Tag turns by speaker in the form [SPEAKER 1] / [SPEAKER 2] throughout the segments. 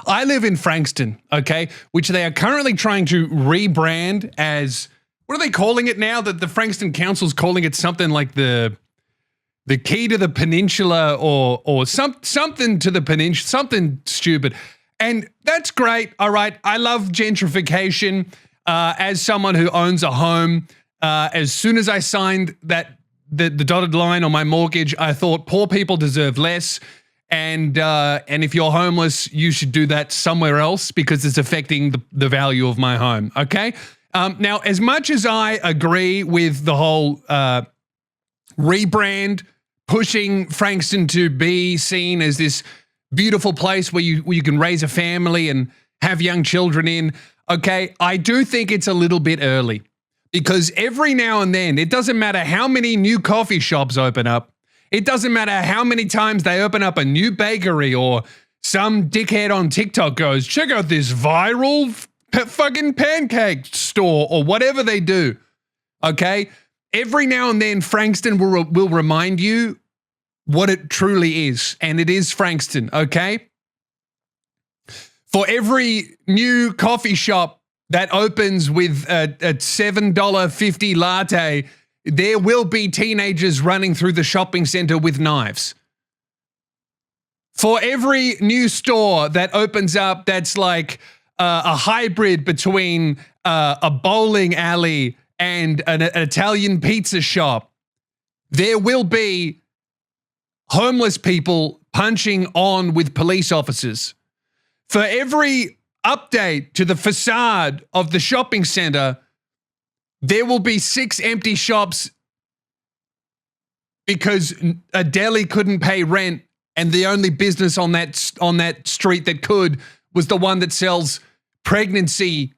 [SPEAKER 1] I live in Frankston, okay, which they are currently trying to rebrand as, what are they calling it now? The Frankston Council's calling it something like the key to the peninsula or something to the peninsula, something stupid. And that's great. All right. I love gentrification. As someone who owns a home, as soon as I signed the dotted line on my mortgage, I thought poor people deserve less. And if you're homeless, you should do that somewhere else because it's affecting the value of my home. Okay. Now, as much as I agree with the whole rebrand, pushing Frankston to be seen as this beautiful place where you can raise a family and have young children in, okay, I do think it's a little bit early because every now and then, it doesn't matter how many new coffee shops open up, it doesn't matter how many times they open up a new bakery or some dickhead on TikTok goes, check out this viral fucking pancake store or whatever they do, okay? Every now and then, Frankston will remind you what it truly is, and it is Frankston, okay? For every new coffee shop that opens with a $7.50 latte, there will be teenagers running through the shopping center with knives. For every new store that opens up that's like a hybrid between a bowling alley and an Italian pizza shop, there will be homeless people punching on with police officers. For every update to the facade of the shopping center, there will be 6 empty shops because a deli couldn't pay rent and the only business on that street that could was the one that sells pregnancy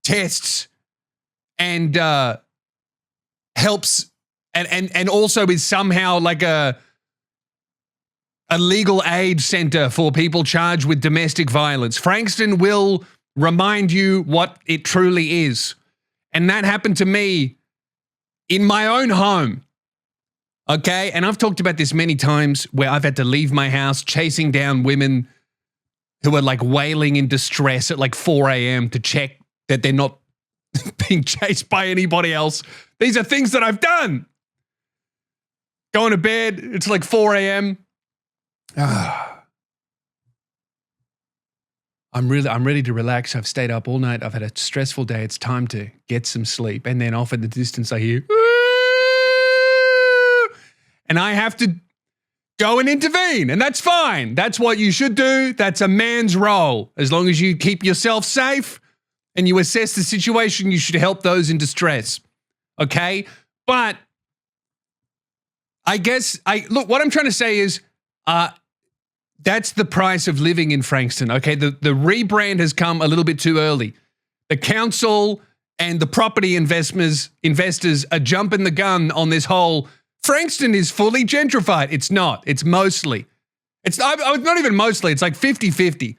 [SPEAKER 1] tests and helps and also is somehow like a legal aid center for people charged with domestic violence. Frankston will remind you what it truly is. And that happened to me in my own home. Okay? And I've talked about this many times where I've had to leave my house chasing down women who are like wailing in distress at like 4 a.m. to check that they're not being chased by anybody else. These are things that I've done. Going to bed, it's like 4 a.m. I'm ready to relax. I've stayed up all night. I've had a stressful day. It's time to get some sleep. And then off in the distance, I hear, and I have to go and intervene. And that's fine. That's what you should do. That's a man's role. As long as you keep yourself safe and you assess the situation, you should help those in distress. Okay? But I guess look, what I'm trying to say is, that's the price of living in Frankston, okay? The rebrand has come a little bit too early. The council and the property investors are jumping the gun on this whole Frankston is fully gentrified. It's not. It's mostly. It's not even mostly. It's like 50-50.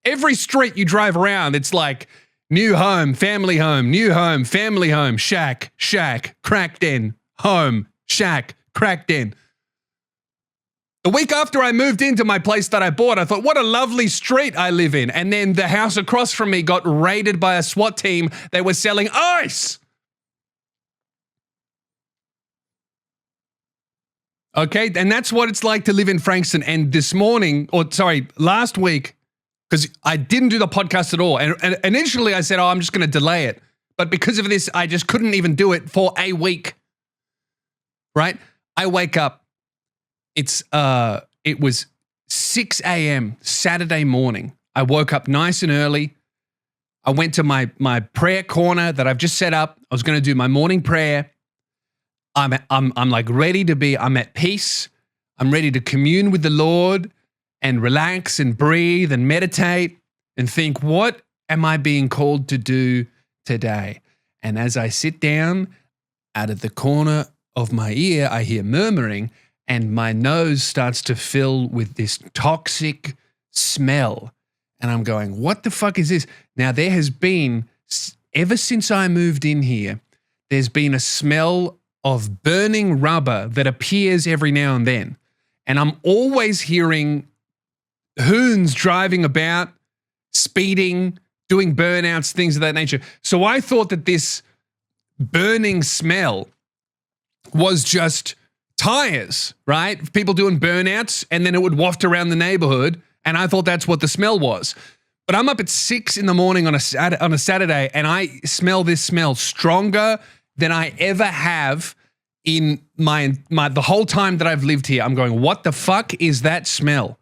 [SPEAKER 1] Every street you drive around, it's like new home, family home, new home, family home, shack, crack den, home, shack, crack den. The week after I moved into my place that I bought, I thought, what a lovely street I live in. And then the house across from me got raided by a SWAT team. They were selling ice. Okay, and that's what it's like to live in Frankston. And last week, because I didn't do the podcast at all. And initially I said, I'm just going to delay it. But because of this, I just couldn't even do it for a week. Right? I wake up. It was 6 a.m. Saturday morning. I woke up nice and early. I went to my prayer corner that I've just set up. I was going to do my morning prayer. I'm like ready to be. I'm at peace. I'm ready to commune with the Lord and relax and breathe and meditate and think, what am I being called to do today? And as I sit down, out of the corner of my ear, I hear murmuring. And my nose starts to fill with this toxic smell. And I'm going, what the fuck is this? Now, there has been, ever since I moved in here, there's been a smell of burning rubber that appears every now and then. And I'm always hearing hoons driving about speeding, doing burnouts, things of that nature. So I thought that this burning smell was just tires, right? People doing burnouts, and then it would waft around the neighborhood, and I thought that's what the smell was. But I'm up at 6 a.m. on a Saturday, and I smell this smell stronger than I ever have in the whole time that I've lived here. I'm going, what the fuck is that smell?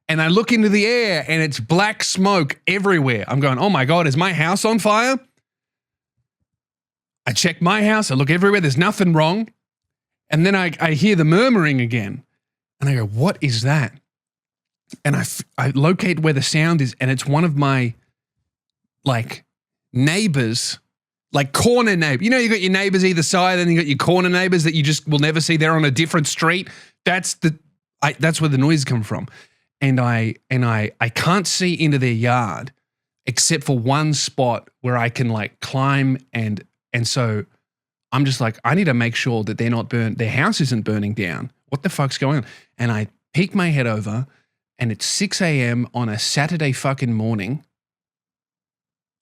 [SPEAKER 1] And I look into the air, and it's black smoke everywhere. I'm going, oh my God, is my house on fire? I check my house, I look everywhere, there's nothing wrong. And then I hear the murmuring again. And I go, what is that? And I locate where the sound is, and it's one of my, like, neighbors, like corner neighbor. You know, you got your neighbors either side, and you got your corner neighbors that you just will never see. They're on a different street. That's where the noise come from. And I can't see into their yard except for one spot where I can, like, climb, and so I'm just like, I need to make sure that they're not their house isn't burning down. What the fuck's going on? And I peek my head over, and it's 6 a.m. on a Saturday fucking morning.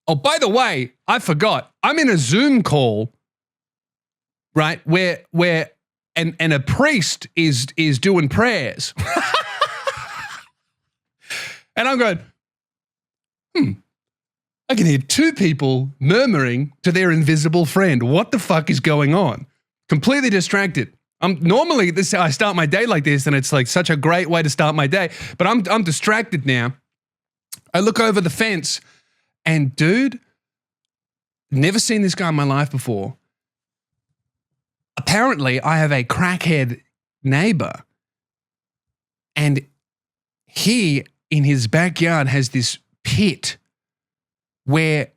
[SPEAKER 1] Oh, by the way, I forgot. I'm in a Zoom call, right, where a priest is doing prayers. And I'm going, I can hear two people murmuring to their invisible friend. What the fuck is going on? Completely distracted. Normally I start my day like this, and it's like such a great way to start my day. But I'm distracted now. I look over the fence, and dude, never seen this guy in my life before. Apparently, I have a crackhead neighbor, and he in his backyard has this pit where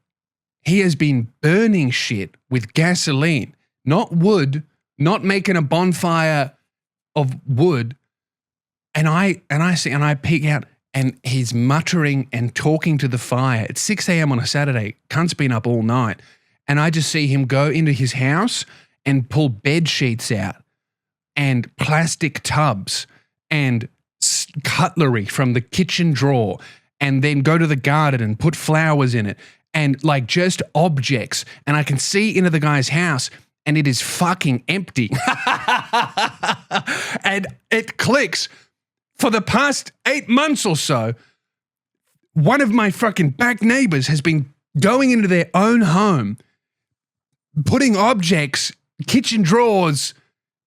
[SPEAKER 1] he has been burning shit with gasoline, not wood, not making a bonfire of wood. And I peek out, and he's muttering and talking to the fire. It's 6 a.m. on a Saturday. Cunt's been up all night. And I just see him go into his house and pull bed sheets out and plastic tubs and cutlery from the kitchen drawer, and then go to the garden and put flowers in it, and like just objects. And I can see into the guy's house, and it is fucking empty. And it clicks. For the past 8 months or so, one of my fucking back neighbors has been going into their own home, putting objects, kitchen drawers,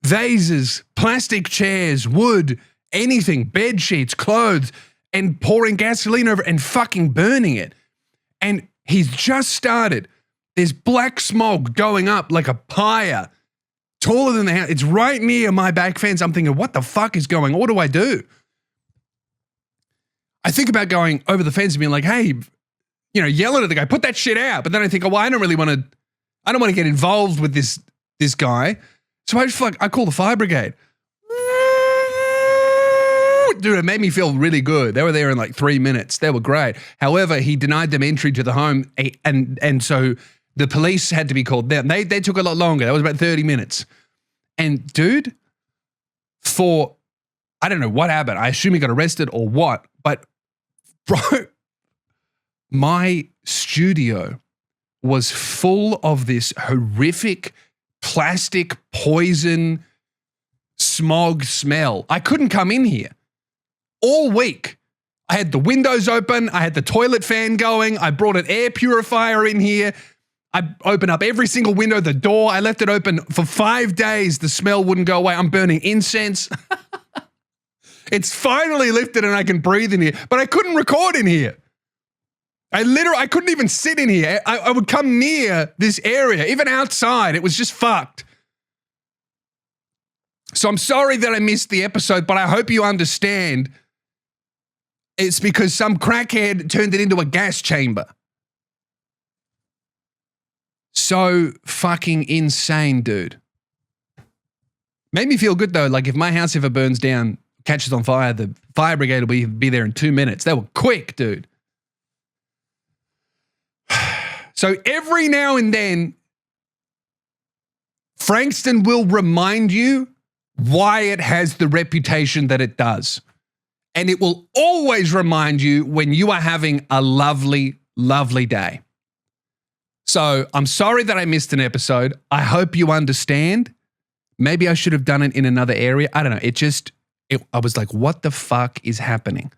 [SPEAKER 1] vases, plastic chairs, wood, anything, bed sheets, clothes, and pouring gasoline over it and fucking burning it. And he's just started. There's black smoke going up like a pyre, taller than the house. It's right near my back fence. I'm thinking, what the fuck is going on? What do I do? I think about going over the fence and being like, hey, yelling at the guy, put that shit out. But then I think, oh, well, I don't want to get involved with this guy. So I call the fire brigade. Dude, it made me feel really good. They were there in like 3 minutes. They were great. However, he denied them entry to the home, and so the police had to be called. They took a lot longer. That was about 30 minutes. And dude, I don't know what happened. I assume he got arrested or what, but bro, my studio was full of this horrific plastic poison smog smell. I couldn't come in here. All week, I had the windows open. I had the toilet fan going. I brought an air purifier in here. I opened up every single window, the door. I left it open for 5 days. The smell wouldn't go away. I'm burning incense. It's finally lifted and I can breathe in here, but I couldn't record in here. I couldn't even sit in here. I would come near this area, even outside. It was just fucked. So I'm sorry that I missed the episode, but I hope you understand. It's because some crackhead turned it into a gas chamber. So fucking insane, dude. Made me feel good though. Like if my house ever burns down, catches on fire, the fire brigade will be there in 2 minutes. They were quick, dude. So every now and then, Frankston will remind you why it has the reputation that it does. and it will always remind you when you are having a lovely, lovely day. So I'm sorry that I missed an episode. I hope you understand. Maybe I should have done it in another area. I don't know. I was like, what the fuck is happening?